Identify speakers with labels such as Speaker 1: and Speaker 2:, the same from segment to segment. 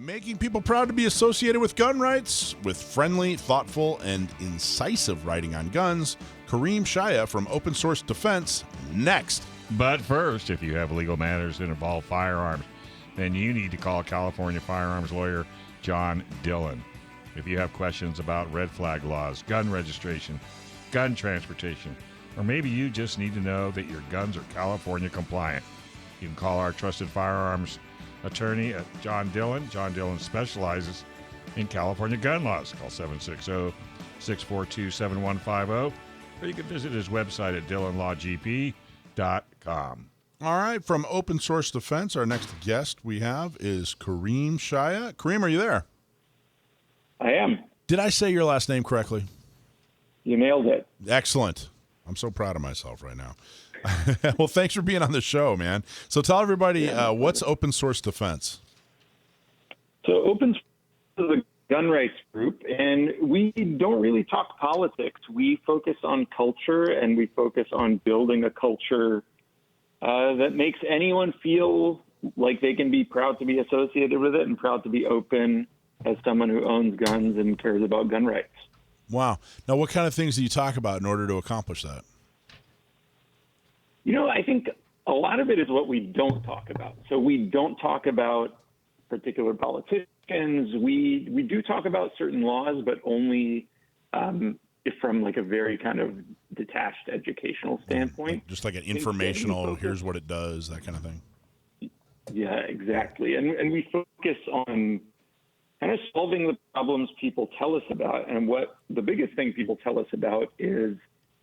Speaker 1: Making people proud to be associated with gun rights. With friendly, thoughtful, and incisive writing on guns, Kareem Shaya from Open Source Defense, next.
Speaker 2: But first, if you have legal matters that involve firearms, then you need to call California firearms lawyer John Dillon. If you have questions about red flag laws, gun registration, gun transportation, or maybe you just need to know that your guns are California compliant, you can call our trusted firearms attorney at John Dillon. John Dillon specializes in California gun laws. Call 760-642-7150, or you can visit his website at dillonlawgp.com.
Speaker 1: All right, from Open Source Defense, our next guest we have is Kareem Shaya. Kareem, are you there?
Speaker 3: I am.
Speaker 1: Did I say your last name correctly?
Speaker 3: You nailed it.
Speaker 1: Excellent. I'm so proud of myself right now. Well, thanks for being on the show, man. So tell everybody, what's Open Source Defense?
Speaker 3: So Open Source is a gun rights group, and we don't really talk politics. We focus on culture, and we focus on building a culture that makes anyone feel like they can be proud to be associated with it and proud to be open as someone who owns guns and cares about gun rights.
Speaker 1: Wow. Now, what kind of things do you talk about in order to accomplish that?
Speaker 3: You know, I think a lot of it is what we don't talk about. So we don't talk about particular politicians. We do talk about certain laws, but only from like a very kind of detached educational standpoint.
Speaker 1: Just like an informational, here's what it does, that kind of thing.
Speaker 3: Yeah, exactly. And we focus on kind of solving the problems people tell us about. And what the biggest thing people tell us about is,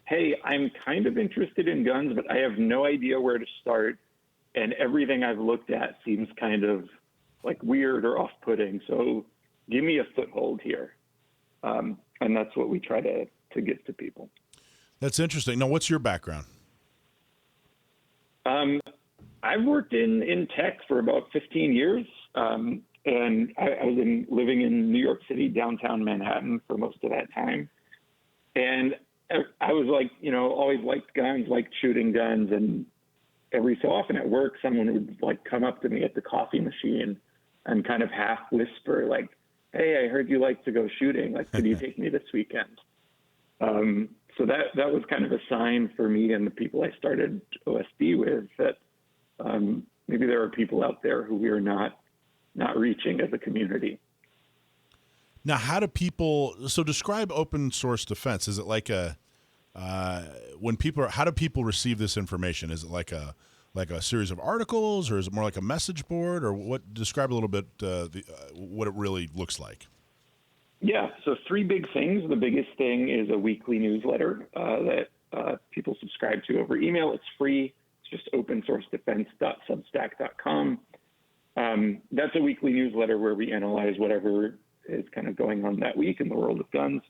Speaker 3: hey, I'm kind of interested in guns, but I have no idea where to start. And everything I've looked at seems kind of like weird or off-putting. So give me a foothold here. And that's what we try to give to people.
Speaker 1: That's interesting. Now, what's your background?
Speaker 3: I've worked in tech for about 15 years. And I was living in New York City, downtown Manhattan for most of that time. And I was like, always liked guns, liked shooting guns. And every so often at work, someone would like come up to me at the coffee machine and kind of half whisper like, hey, I heard you like to go shooting. Like, could you take me this weekend? So that was kind of a sign for me and the people I started OSD with that maybe there are people out there who we are not reaching as a community.
Speaker 1: Now, how do people? So, describe Open Source Defense. Is it like how do people receive this information? Is it like a series of articles, or is it more like a message board, or what? Describe a little bit what it really looks like.
Speaker 3: Yeah, so three big things. The biggest thing is a weekly newsletter that people subscribe to over email. It's free. It's just opensourcedefense.substack.com. That's a weekly newsletter where we analyze whatever is kind of going on that week in the world of guns.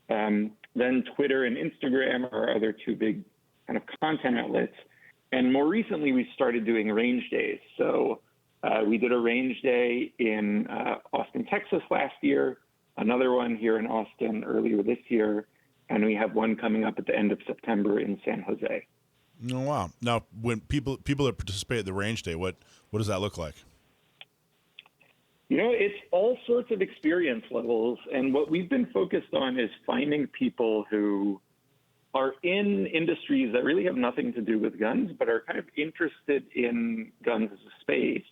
Speaker 3: Then Twitter and Instagram are our other two big kind of content outlets. And more recently, we started doing range days. So we did a range day in Austin, Texas last year, another one here in Austin earlier this year, and we have one coming up at the end of September in San Jose.
Speaker 1: Oh, wow. Now, when people that participate at the range day, what does that look like?
Speaker 3: It's all sorts of experience levels. And what we've been focused on is finding people who are in industries that really have nothing to do with guns, but are kind of interested in guns as a space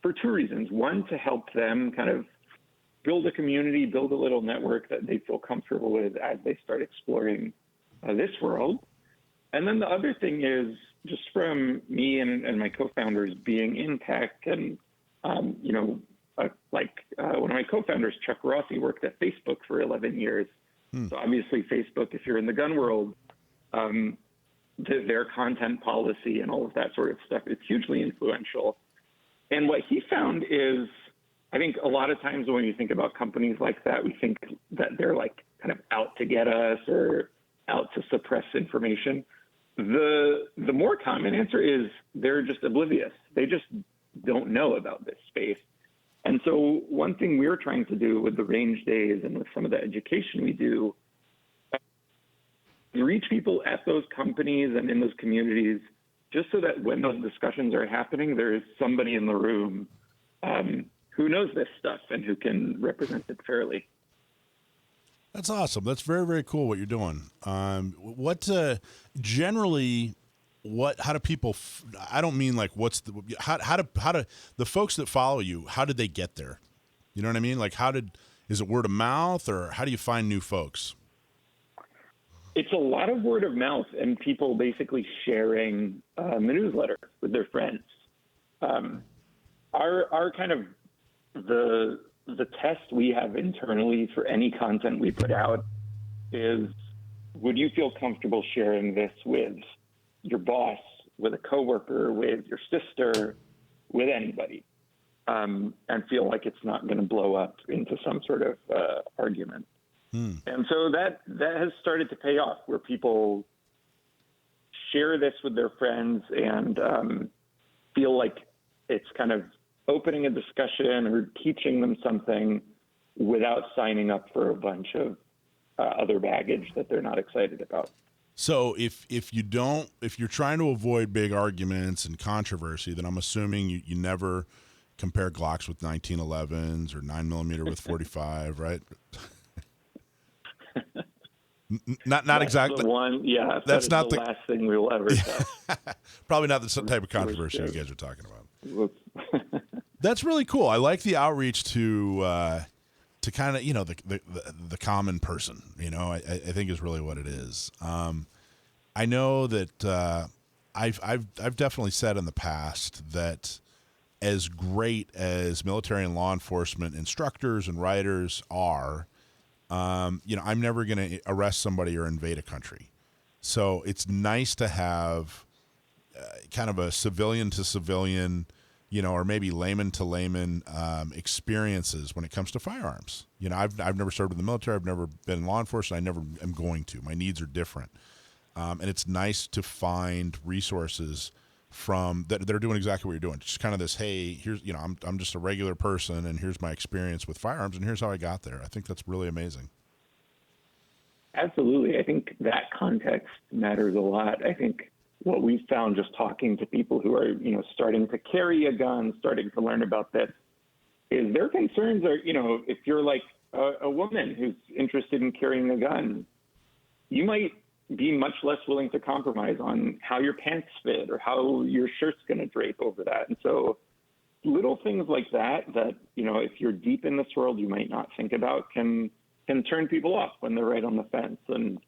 Speaker 3: for two reasons. One, to help them kind of build a community, build a little network that they feel comfortable with as they start exploring this world. And then the other thing is just from me and my co-founders being in tech and one of my co-founders, Chuck Rossi, worked at Facebook for 11 years. So obviously Facebook, if you're in the gun world, their content policy and all of that sort of stuff is hugely influential. And what he found is, I think a lot of times when you think about companies like that, we think that they're like kind of out to get us or out to suppress information. The more common answer is they're just oblivious. They just don't know about this space. And so one thing we're trying to do with the range days and with some of the education we do is reach people at those companies and in those communities just so that when those discussions are happening, there is somebody in the room who knows this stuff and who can represent it fairly.
Speaker 1: That's awesome. That's very, very cool what you're doing. Generally, how do people, I don't mean like how do the folks that follow you, how did they get there? You know what I mean? Like is it word of mouth, or how do you find new folks?
Speaker 3: It's a lot of word of mouth and people basically sharing the newsletter with their friends. Our kind of the test we have internally for any content we put out is, would you feel comfortable sharing this with your boss, with a coworker, with your sister, with anybody, and feel like it's not going to blow up into some sort of argument? And so that has started to pay off, where people share this with their friends and feel like it's kind of opening a discussion or teaching them something without signing up for a bunch of other baggage that they're not excited about.
Speaker 1: So if you're trying to avoid big arguments and controversy, then I'm assuming you never compare Glocks with 1911s or 9mm with 45, right? Not
Speaker 3: that's
Speaker 1: exactly
Speaker 3: the one. Yeah,
Speaker 1: that's not
Speaker 3: the last thing we will ever test.
Speaker 1: Probably not the type of controversy you guys are talking about. That's really cool. I like the outreach to kind of, the common person. I think is really what it is. I know that I've definitely said in the past that as great as military and law enforcement instructors and writers are, I'm never going to arrest somebody or invade a country. So it's nice to have kind of a civilian to civilian, or maybe layman to layman experiences when it comes to firearms. I've never served in the military. I've never been in law enforcement. I never am going to. My needs are different. And it's nice to find resources from that are doing exactly what you're doing. Just kind of this, hey, here's, I'm just a regular person, and here's my experience with firearms, and here's how I got there. I think that's really amazing.
Speaker 3: Absolutely. I think that context matters a lot. I think what we've found just talking to people who are, starting to carry a gun, starting to learn about this, is their concerns are, if you're like a woman who's interested in carrying a gun, you might be much less willing to compromise on how your pants fit or how your shirt's going to drape over that. And so little things like that, if you're deep in this world, you might not think about can turn people off when they're right on the fence. And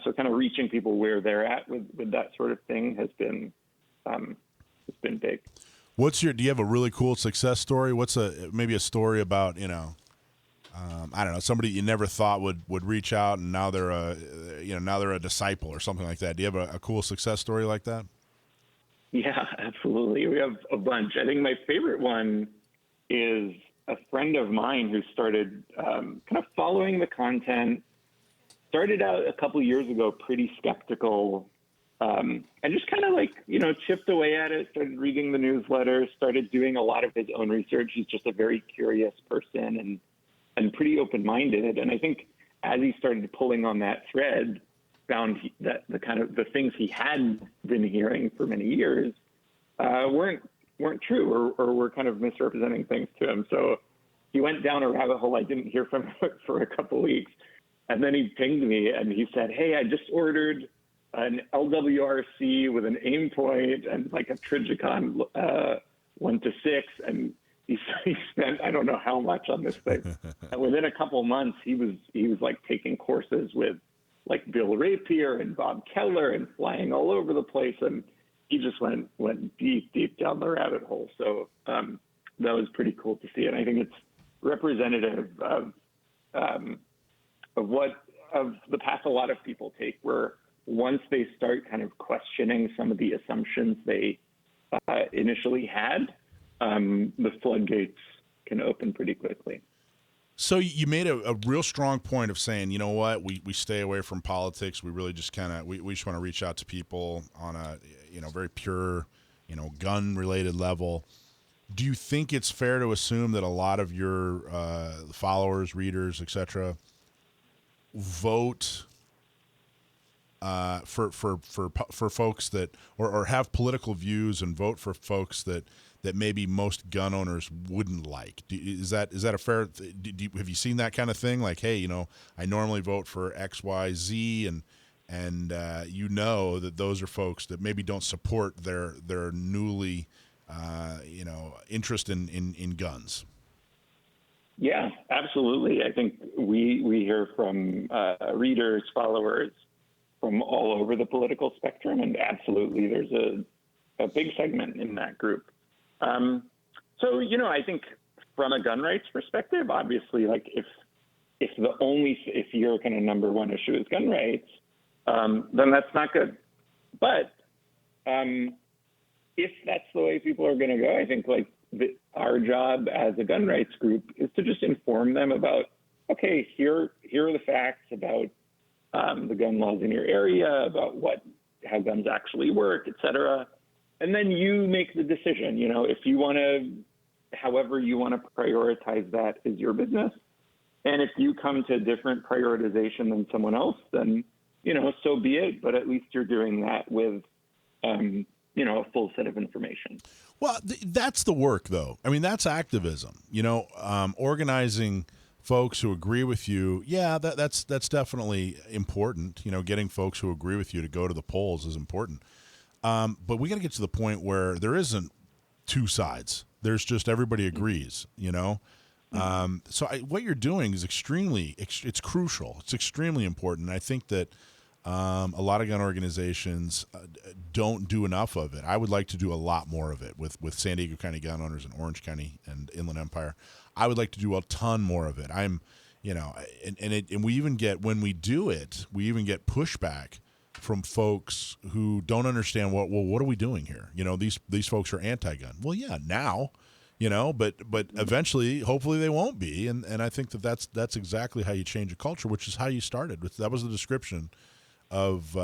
Speaker 3: so kind of reaching people where they're at with that sort of thing has been big.
Speaker 1: Do you have a really cool success story? What's maybe a story about, I don't know, somebody you never thought would reach out, and now they're a disciple or something like that. Do you have a cool success story like that?
Speaker 3: Yeah, absolutely. We have a bunch. I think my favorite one is a friend of mine who started kind of following the content, started out a couple years ago pretty skeptical, and just kind of chipped away at it, started reading the newsletter, started doing a lot of his own research. He's just a very curious person and pretty open-minded. And I think as he started pulling on that thread, found that the things he had been hearing for many years weren't true or were kind of misrepresenting things to him. So he went down a rabbit hole I didn't hear from for a couple weeks. And then he pinged me and he said, hey, I just ordered an LWRC with an aim point and like a Trigicon 1-6. And he spent, I don't know how much on this thing. And within a couple of months, he was like taking courses with like Bill Rapier and Bob Keller and flying all over the place. And he just went deep down the rabbit hole. So that was pretty cool to see. And I think it's representative of the path a lot of people take, where once they start kind of questioning some of the assumptions they initially had, the floodgates can open pretty quickly.
Speaker 1: So you made a real strong point of saying, you know what, we stay away from politics. We really just we just want to reach out to people on a very pure, gun related level. Do you think it's fair to assume that a lot of your followers, readers, etc., vote for folks that or have political views and vote for folks that that maybe most gun owners wouldn't like? Is that a fair? Have you seen that kind of thing? Like, hey, I normally vote for X, Y, Z, and that those are folks that maybe don't support their newly interest in guns.
Speaker 3: Yeah, absolutely. I think we hear from readers, followers from all over the political spectrum, and absolutely there's a big segment in that group. So, I think from a gun rights perspective, obviously, like if your kind of number one issue is gun rights, then that's not good. But if that's the way people are going to go, I think our job as a gun rights group is to just inform them about, okay, here are the facts about the gun laws in your area, about how guns actually work, et cetera. And then you make the decision, if you want to, however you want to prioritize that is your business. And if you come to a different prioritization than someone else, then, so be it. But at least you're doing that with, a full set of information.
Speaker 1: Well, that's the work, though. I mean, that's activism, organizing folks who agree with you. Yeah, that's definitely important. Getting folks who agree with you to go to the polls is important. But we got to get to the point where there isn't two sides. There's just everybody agrees, So what you're doing is it's crucial. It's extremely important. I think that a lot of gun organizations don't do enough of it. I would like to do a lot more of it with San Diego County gun owners and Orange County and Inland Empire. I would like to do a ton more of it. And we even get, when we do it, we even get pushback from folks who don't understand what are we doing here? These folks are anti-gun. Well, yeah, now, but eventually, hopefully they won't be. And I think that's exactly how you change a culture, which is how you started. That was the description of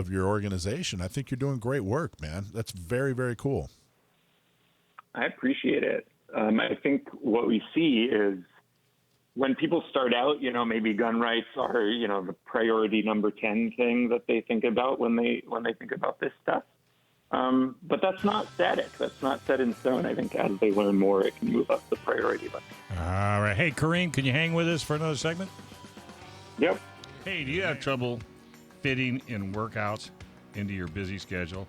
Speaker 1: your organization. I think you're doing great work, man. That's very, very cool.
Speaker 3: I appreciate it. I think what we see is when people start out, maybe gun rights are, the priority number 10 thing that they think about when they think about this stuff. But that's not static. That's not set in stone. I think as they learn more, it can move up the priority list.
Speaker 2: All right. Hey, Kareem, can you hang with us for another segment?
Speaker 3: Yep.
Speaker 2: Hey, do you have trouble fitting in workouts into your busy schedule?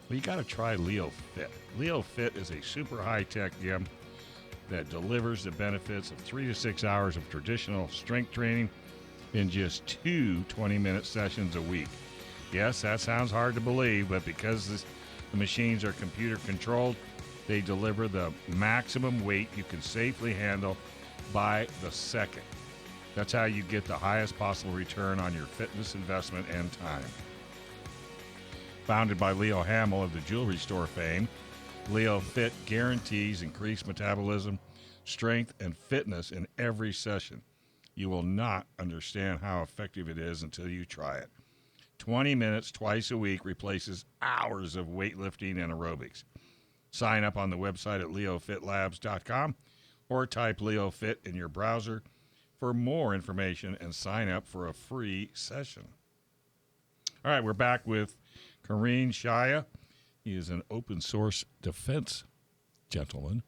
Speaker 2: Well, you got to try Leo Fit. Leo Fit is a super high-tech gym that delivers the benefits of 3 to 6 hours of traditional strength training in just 2 20-minute sessions a week. Yes, that sounds hard to believe, but because the machines are computer-controlled, they deliver the maximum weight you can safely handle by the second. That's how you get the highest possible return on your fitness investment and time. Founded by Leo Hamill of the jewelry store fame, Leo Fit guarantees increased metabolism, strength, and fitness in every session. You will not understand how effective it is until you try it. 20 minutes twice a week replaces hours of weightlifting and aerobics. Sign up on the website at leofitlabs.com or type LeoFit in your browser for more information and sign up for a free session. All right, we're back with Kareem Shaya. He is an open source defense gentleman.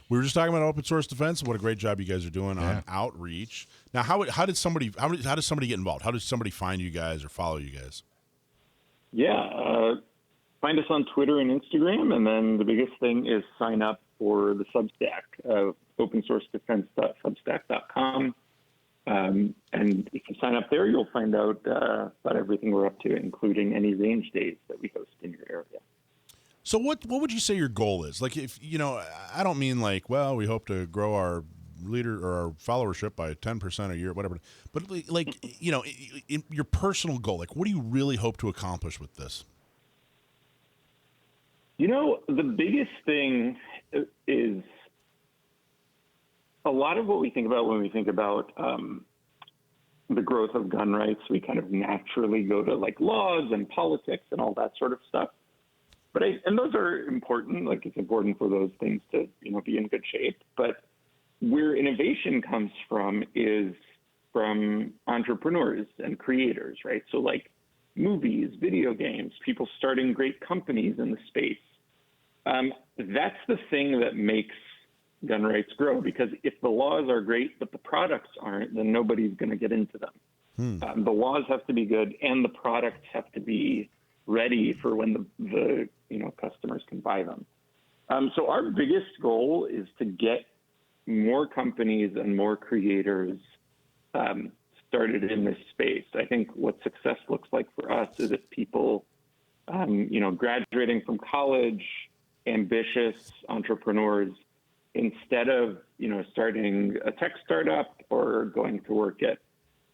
Speaker 1: We were just talking about open source defense and what a great job you guys are doing on outreach. Now, how does somebody get involved? How does somebody find you guys or follow you guys?
Speaker 3: Yeah, find us on Twitter and Instagram, and then the biggest thing is sign up for the Substack, opensourcedefense.substack.com. And if you sign up there, you'll find out about everything we're up to, including any range days that we host in your area.
Speaker 1: So what would you say your goal is? Like, if, I don't mean like, well, we hope to grow our leader or our followership by 10% a year, whatever. But like, in your personal goal, like, what do you really hope to accomplish with this?
Speaker 3: The biggest thing is a lot of what we think about when we think about the growth of gun rights. We kind of naturally go to like laws and politics and all that sort of stuff. But and those are important. Like, it's important for those things to be in good shape. But where innovation comes from is from entrepreneurs and creators, right? So like movies, video games, people starting great companies in the space. That's the thing that makes gun rights grow, because if the laws are great but the products aren't, then nobody's going to get into them. The laws have to be good, and the products have to be ready for when the customers can buy them. So our biggest goal is to get more companies and more creators started in this space. I think what success looks like for us is if people, graduating from college, ambitious entrepreneurs, instead of, starting a tech startup or going to work at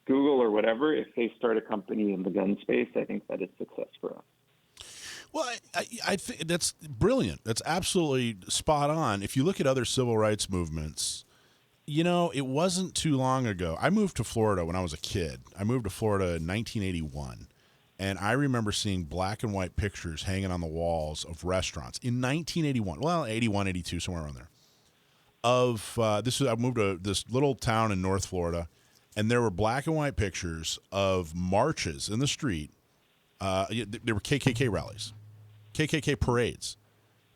Speaker 3: Google or whatever, if they start a company in the gun space, I think that is success for us.
Speaker 1: Well, I think that's brilliant. That's absolutely spot on. If you look at other civil rights movements, it wasn't too long ago. I moved to Florida when I was a kid. I moved to Florida in 1981, and I remember seeing black and white pictures hanging on the walls of restaurants in 1981. Well, 81, 82, somewhere around there. I moved to this little town in North Florida, and there were black and white pictures of marches in the street. There were KKK rallies, KKK parades.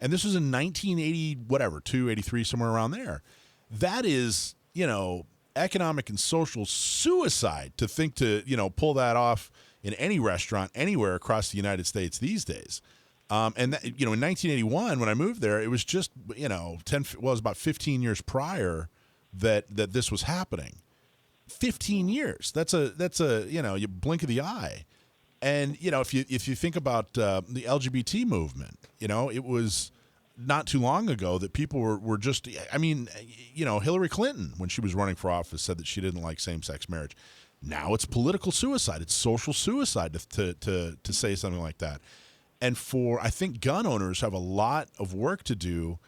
Speaker 1: And this was in 1980, whatever, 2, 83, somewhere around there. That is, economic and social suicide to think to, pull that off in any restaurant anywhere across the United States these days. In 1981, when I moved there, it was just, it was about 15 years prior that this was happening. 15 years. That's a you blink of the eye. And, if you think about the LGBT movement, it was not too long ago that people were just, Hillary Clinton, when she was running for office, said that she didn't like same-sex marriage. Now it's political suicide. It's social suicide to say something like that. And I think gun owners have a lot of work to do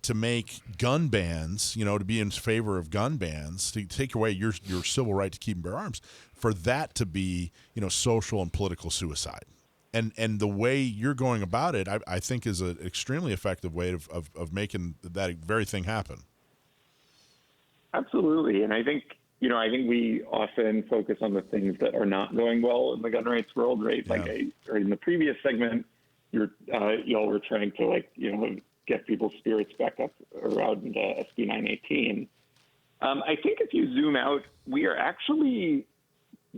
Speaker 1: to make gun bans, to be in favor of gun bans, to take away your civil right to keep and bear arms, for that to be, social and political suicide. And the way you're going about it, I think, is an extremely effective way of making that very thing happen.
Speaker 3: Absolutely. And I think we often focus on the things that are not going well in the gun rights world, right?
Speaker 1: Yeah.
Speaker 3: Or in the previous segment, y'all were trying to get people's spirits back up around SB 918. I think if you zoom out, we are actually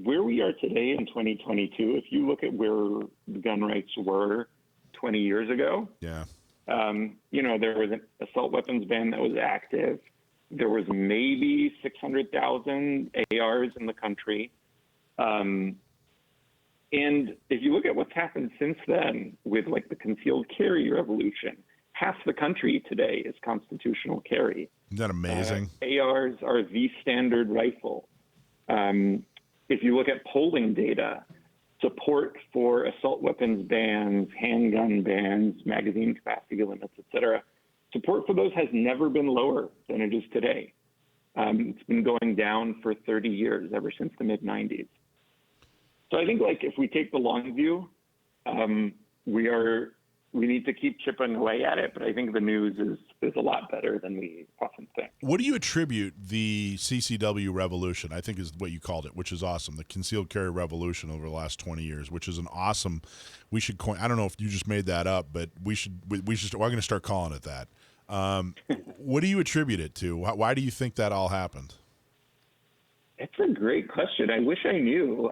Speaker 3: where we are today in 2022. If you look at where the gun rights were 20 years ago,
Speaker 1: yeah,
Speaker 3: there was an assault weapons ban that was active. There was maybe 600,000 ARs in the country. And if you look at what's happened since then with the concealed carry revolution, half the country today is constitutional carry.
Speaker 1: Isn't that amazing?
Speaker 3: ARs are the standard rifle. If you look at polling data, support for assault weapons bans, handgun bans, magazine capacity limits, et cetera, support for those has never been lower than it is today. It's been going down for 30 years, ever since the mid-90s. So I think if we take the long view, we need to keep chipping away at it, but I think the news is a lot better than we often think.
Speaker 1: What do you attribute the CCW revolution, I think is what you called it, which is awesome, the concealed carry revolution over the last 20 years, which is an awesome, we should coin, I don't know if you just made that up, but we're going to start calling it that. What do you attribute it to? Why do you think that all happened?
Speaker 3: It's a great question. I wish I knew.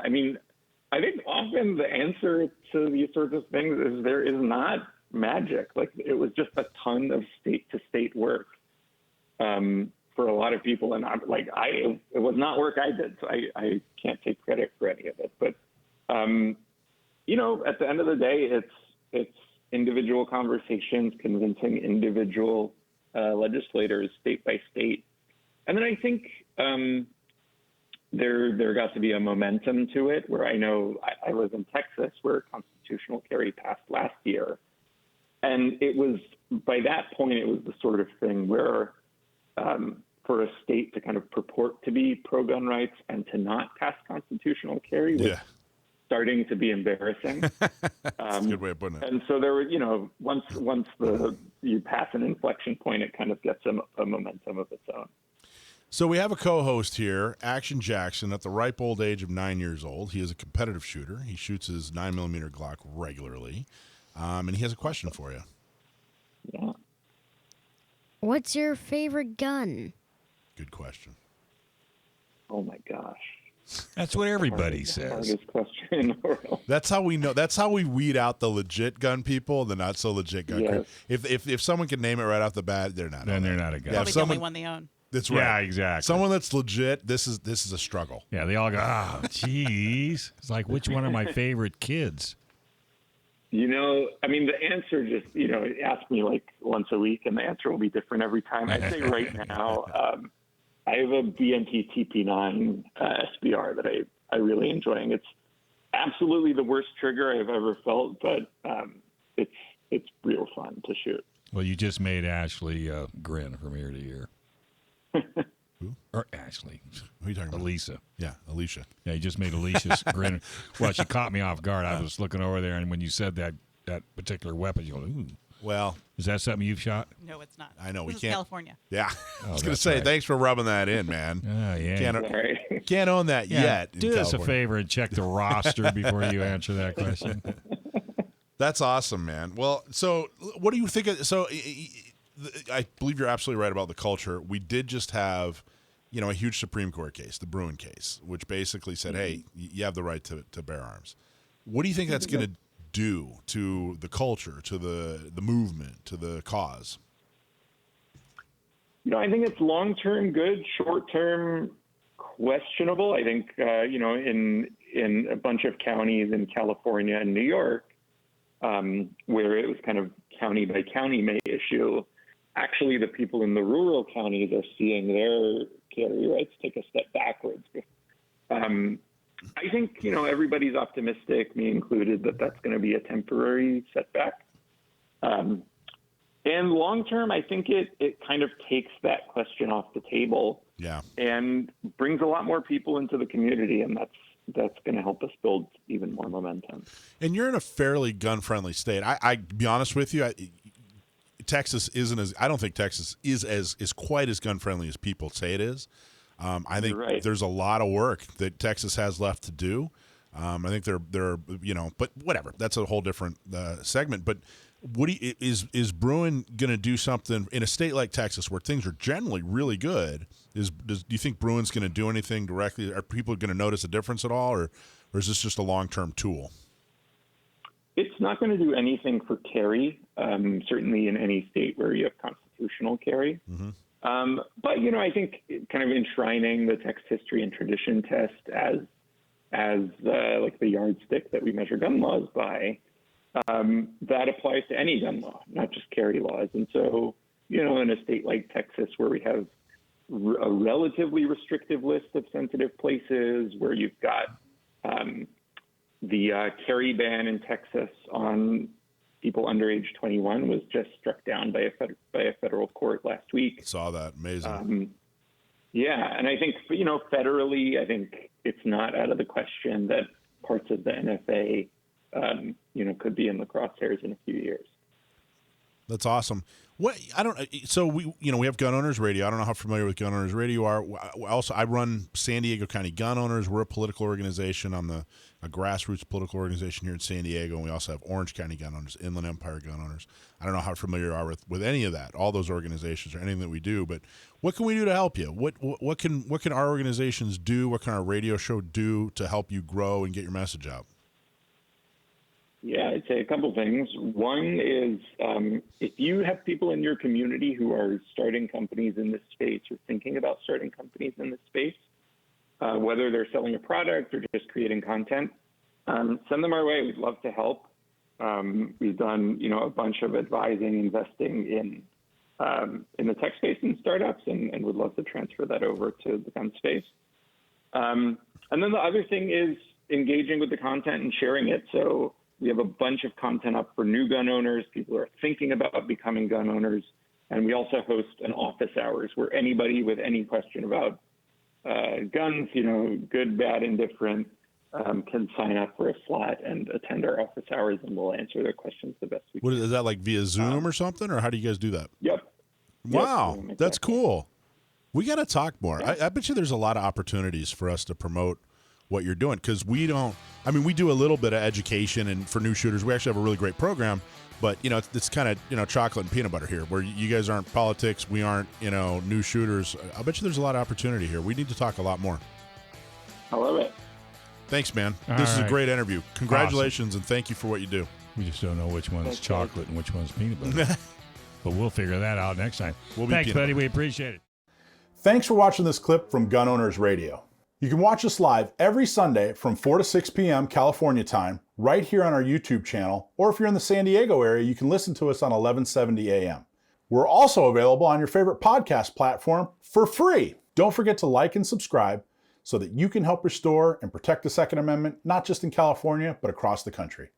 Speaker 3: I think often the answer to these sorts of things is there is not magic. It was just a ton of state-to-state work for a lot of people. And it was not work I did, so I can't take credit for any of it. But, at the end of the day, it's individual conversations, convincing individual legislators state by state. And then I think there got to be a momentum to it, where I know I live in Texas, where constitutional carry passed last year. And it was, by that point, it was the sort of thing where for a state to kind of purport to be pro-gun rights and to not pass constitutional carry was starting to be embarrassing.
Speaker 1: That's a good way of putting it.
Speaker 3: And so there were, once you pass an inflection point, it kind of gets a momentum of its own.
Speaker 1: So we have a co-host here, Action Jackson, at the ripe old age of 9 years old. He is a competitive shooter. He shoots his 9mm Glock regularly, and he has a question for you.
Speaker 3: Yeah.
Speaker 4: What's your favorite gun?
Speaker 1: Good question.
Speaker 3: Oh my gosh.
Speaker 2: That's what everybody says.
Speaker 3: Hardest question in the world.
Speaker 1: That's how we know. That's how we weed out the legit gun people, the not so legit gun.
Speaker 3: Yes.
Speaker 1: If someone can name it right off the bat, they're not.
Speaker 2: Then they're not a gun.
Speaker 1: Yeah,
Speaker 5: Probably the only one they own.
Speaker 1: That's right.
Speaker 2: Yeah, exactly.
Speaker 1: Someone that's legit. This is a struggle.
Speaker 2: Yeah, they all go, oh, jeez. It's like, which one are my favorite kids?
Speaker 3: You know, I mean, the answer just, ask me like once a week, and the answer will be different every time. I'd say right now, I have a BMT TP9 SBR that I really enjoying. It's absolutely the worst trigger I've ever felt, but it's real fun to shoot.
Speaker 2: Well, you just made Ashley grin from ear to ear.
Speaker 1: Who?
Speaker 2: Or Ashley.
Speaker 1: Who are you talking about?
Speaker 2: Elisa.
Speaker 1: Yeah, Alicia.
Speaker 2: Yeah, you just made Alicia's grin. Well, she caught me off guard. I was looking over there, and when you said that particular weapon, you go, ooh.
Speaker 1: Well,
Speaker 2: Is that something you've shot?
Speaker 5: No, it's not.
Speaker 1: I know we
Speaker 5: This is
Speaker 1: can't.
Speaker 5: California.
Speaker 1: Yeah, I was gonna
Speaker 2: that's
Speaker 1: say
Speaker 2: right.
Speaker 1: thanks for rubbing that in, man.
Speaker 2: Oh, yeah.
Speaker 1: Can't own that
Speaker 2: Yeah,
Speaker 1: yet. in
Speaker 2: do us a
Speaker 1: California.
Speaker 2: favor and check the roster before you answer that question.
Speaker 1: That's awesome, man. Well, so what do you think of, so I believe you're absolutely right about the culture. We did just have, a huge Supreme Court case, the Bruin case, which basically said, hey, you have the right to bear arms. What do you think that's going to do to the culture, to the movement, to the cause?
Speaker 3: I think it's long-term good, short-term questionable. I think, in a bunch of counties in California and New York, where it was kind of county by county issue, actually the people in the rural counties are seeing their carry rights take a step backwards. I think, everybody's optimistic, me included, that that's going to be a temporary setback. And long term, I think it kind of takes that question off the table.
Speaker 1: Yeah.
Speaker 3: And brings a lot more people into the community, and that's going to help us build even more momentum.
Speaker 1: And you're in a fairly gun-friendly state. I be honest with you, Texas isn't as. I don't think Texas is quite as gun-friendly as people say it is. I think
Speaker 3: You're right.
Speaker 1: there's a lot of work that Texas has left to do. I think they're but whatever. That's a whole different segment. But what is Bruin going to do something in a state like Texas where things are generally really good? Do you think Bruin's going to do anything directly? Are people going to notice a difference at all, or is this just a long-term tool?
Speaker 3: It's not going to do anything for carry, certainly in any state where you have constitutional carry.
Speaker 1: Mm-hmm.
Speaker 3: But, I think kind of enshrining the text history and tradition test as like the yardstick that we measure gun laws by, that applies to any gun law, not just carry laws. And so, in a state like Texas where we have a relatively restrictive list of sensitive places, where you've got the carry ban in Texas on people under age 21 was just struck down by a federal court last week.
Speaker 1: Saw that. Amazing.
Speaker 3: Yeah, and I think, federally, I think it's not out of the question that parts of the NFA, could be in the crosshairs in a few years.
Speaker 1: That's awesome. So we have Gun Owners Radio. I don't know how familiar with Gun Owners Radio you are. I run San Diego County Gun Owners. We're a political organization. I'm a grassroots political organization here in San Diego, and we also have Orange County Gun Owners, Inland Empire Gun Owners. I don't know how familiar you are with any of that, all those organizations or anything that we do, but what can we do to help you? What can our organizations do? What can our radio show do to help you grow and get your message out?
Speaker 3: Yeah, I'd say a couple things. One is if you have people in your community who are starting companies in this space or thinking about starting companies in this space, whether they're selling a product or just creating content, send them our way. We'd love to help. We've done, a bunch of advising, investing in the tech space and startups, and would love to transfer that over to the gun space. And then the other thing is engaging with the content and sharing it. So we have a bunch of content up for new gun owners, people who are thinking about becoming gun owners. And we also host an office hours where anybody with any question about guns, good, bad, indifferent, can sign up for a slot and attend our office hours, and we'll answer their questions the best we can.
Speaker 1: Is that like via Zoom or something, or how do you guys do that?
Speaker 3: Yep.
Speaker 1: Wow,
Speaker 3: Yep,
Speaker 1: that's
Speaker 3: exactly.
Speaker 1: cool. We got to talk more.
Speaker 3: Yeah.
Speaker 1: I bet you there's a lot of opportunities for us to promote what you're doing, because we don't. I mean, we do a little bit of education, and for new shooters, we actually have a really great program. But it's kind of chocolate and peanut butter here, where you guys aren't politics, we aren't new shooters. I bet you there's a lot of opportunity here. We need to talk a lot more.
Speaker 3: I love it.
Speaker 1: Thanks, man.
Speaker 2: All
Speaker 1: this is a
Speaker 2: right.
Speaker 1: great interview. Congratulations, and thank you for what you do.
Speaker 2: We just don't know which one's
Speaker 3: Thanks,
Speaker 2: chocolate and which one's peanut butter. But we'll figure that out next time.
Speaker 1: We'll be
Speaker 2: Thanks,
Speaker 1: peanut
Speaker 2: buddy.
Speaker 1: butter.
Speaker 2: We appreciate it.
Speaker 5: Thanks for watching this clip from Gun Owners Radio. You can watch us live every Sunday from 4 to 6 p.m. California time, right here on our YouTube channel, or if you're in the San Diego area, you can listen to us on 1170 a.m. We're also available on your favorite podcast platform for free. Don't forget to like and subscribe so that you can help restore and protect the Second Amendment, not just in California, but across the country.